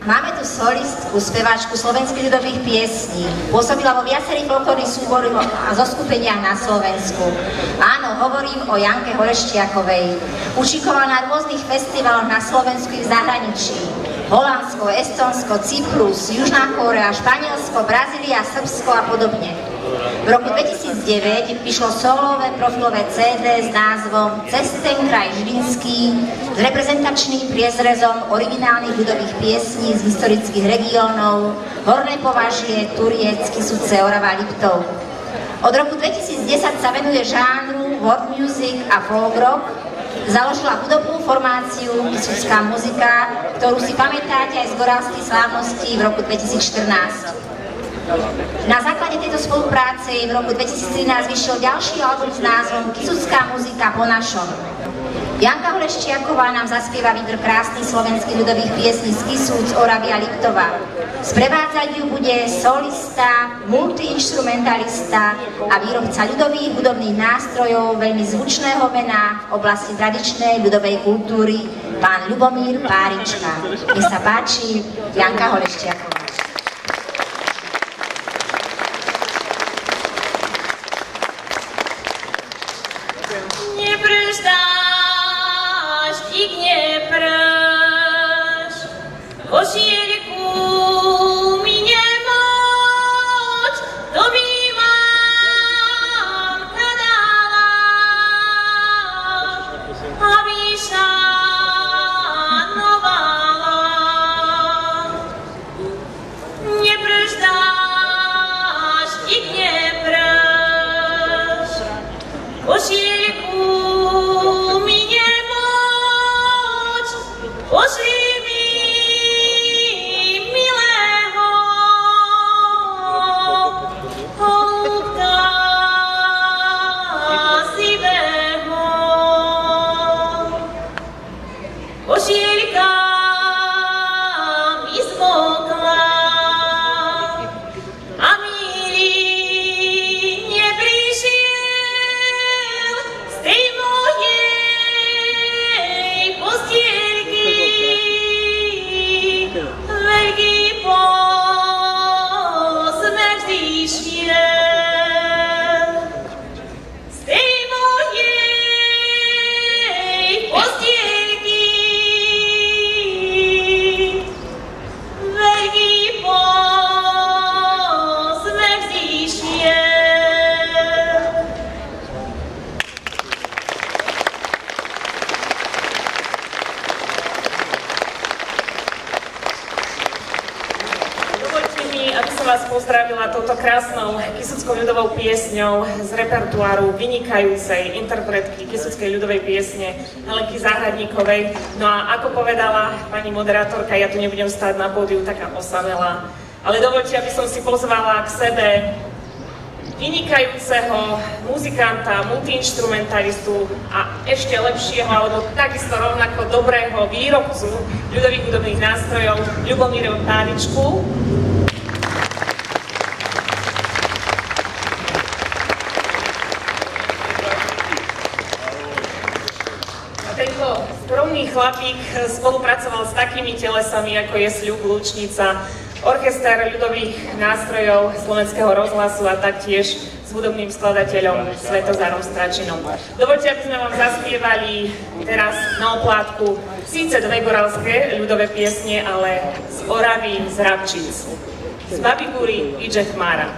Máme tu solistku, speváčku slovenských ľudových piesní. Pôsobila vo viacerých folklórnych súboroch a zoskupeniach na Slovensku. Áno, hovorím o Janke Horeštiakovej. Účinkovala na rôznych festivaloch na Slovensku i v zahraničí. Holandsko, Estonsko, Cyprus, Južná Kórea, Španielsko, Brazília, Srbsko a podobne. V roku 2009 vyšlo solové profilové CD s názvom Cez ten kraj Žilinský s reprezentačným priezrezom originálnych ľudových piesní z historických regiónov Horné Považie, Turiec, Kysuce, Orava, Liptov. Od roku 2010 sa venuje žánru world music a folk rock. Založila hudobnú formáciu Kysucká muzika, ktorú si pamätáte aj z Goralskej slávnosti v roku 2014. Na základe tejto spolupráce v roku 2013 vyšiel ďalší album s názvom Kysucká muzika po našom. Janka Horeštiaková nám zaspieva výber krásnych slovenských ľudových piesní z Kisúc, Oravy a Liptova. Sprevádzať ju bude solista, multiinstrumentalista a výrobca ľudových hudobných nástrojov veľmi zvučného mena v oblasti tradičnej ľudovej kultúry, pán Ľubomír Párička. Nech sa páči, Janka Horeštiaková. Pozdravila touto krásnou kysuckou ľudovou piesňou z repertoáru vynikajúcej interpretky kysuckej ľudovej piesne Helenky Záhradníkovej. No a ako povedala pani moderátorka, ja tu nebudem stáť na pódiu taká osamelá, ale dovoľte, aby som si pozvala k sebe vynikajúceho muzikanta, multiinstrumentalistu a ešte lepšieho, alebo takisto rovnako dobrého výrobcu ľudových hudobných nástrojov Ľubomíra Páričku. Skromný chlapík spolupracoval s takými telesami, ako je Sľub, Lučnica, orchester ľudových nástrojov Slovenského rozhlasu a taktiež s hudobným skladateľom Svetozárom Stračinom. Dovoľte, aby sme vám zaspievali teraz na oplátku síce dve goralské ľudové piesne, ale z Oravy, z Rabčíc. Z Babigúry idže chmára.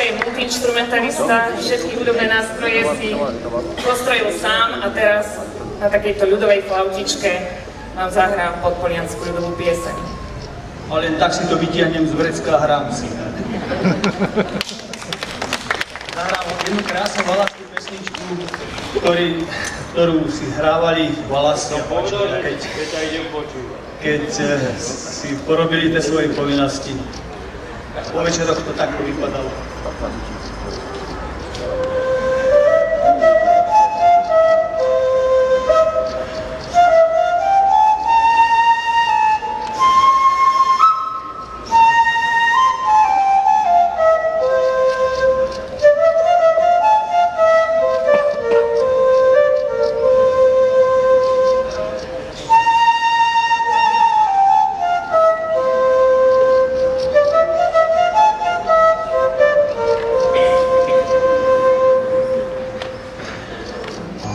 Multiinstrumentalista, všetky hudobné nástroje si postrojil sám a teraz na takejto ľudovej flautičke nám zahrá podpoliansku ľudovú pieseň. A len tak si to vytiahnem z vrecka a hrám si. Zahrám jednu krásnu valaskú pesničku, ktorú si hrávali valasi, keď si porobili tie svoje povinnosti. Po večeroch to takto vypadalo.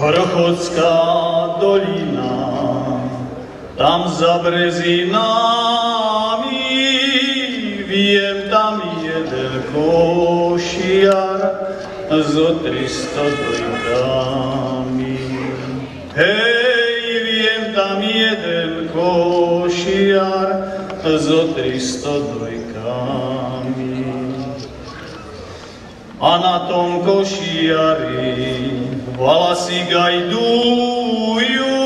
Horochodská dolina, tam za brezinami, viem tam jeden košiar zo 300 dojkami. Hej, viem tam jeden košiar zo 300 dojkami. A na tom košiari valasy gajdujú,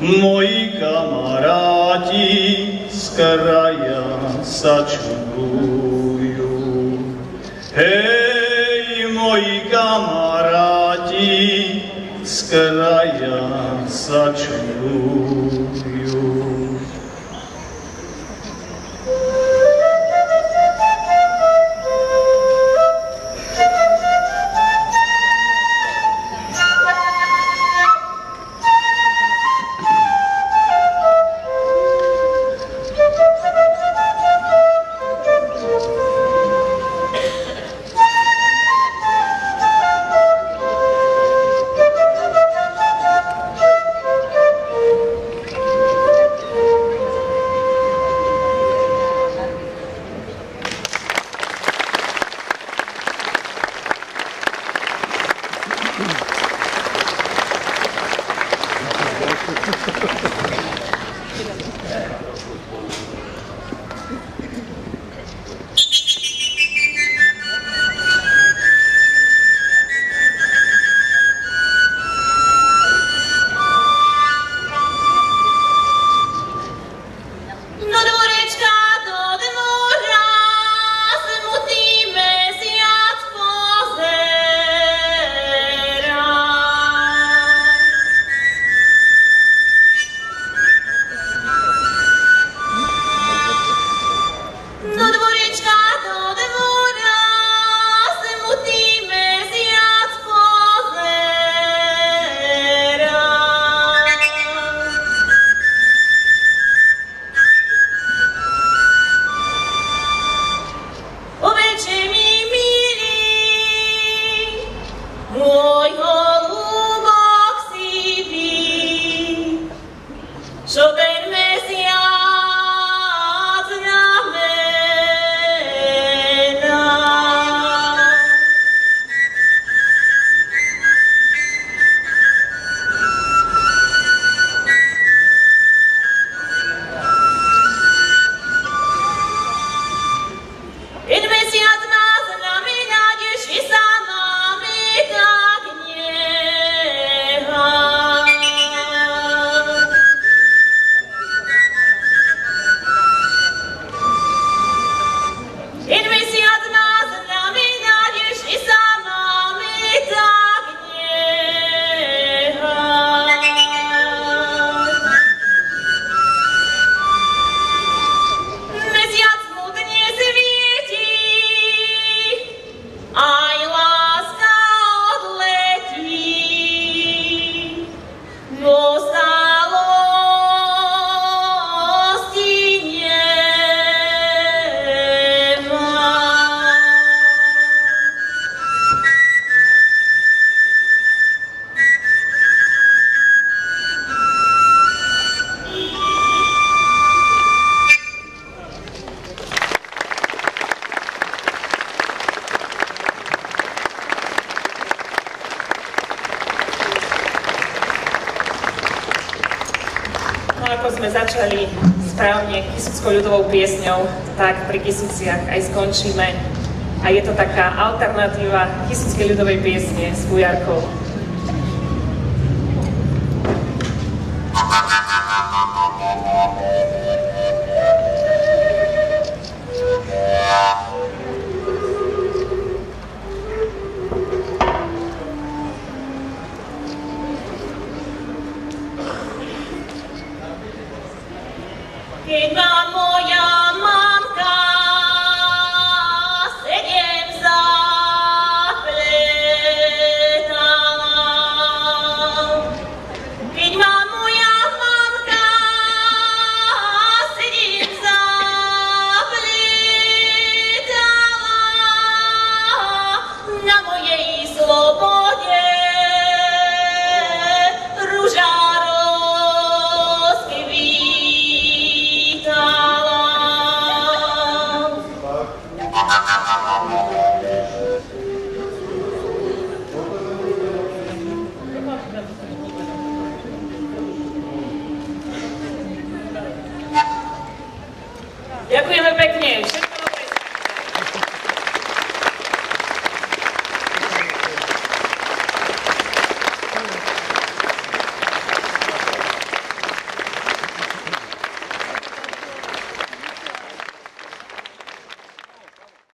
moji kamaráti z kraja sa čudujú. Hej, moji kamaráti z kraja sa čudujú. No ako sme začali správne Kisuckou ľudovou piesňou, tak pri Kisuciach aj skončíme. A je to taká alternatíva Kisuckej ľudovej piesne s Bujarkou. Keď vám moja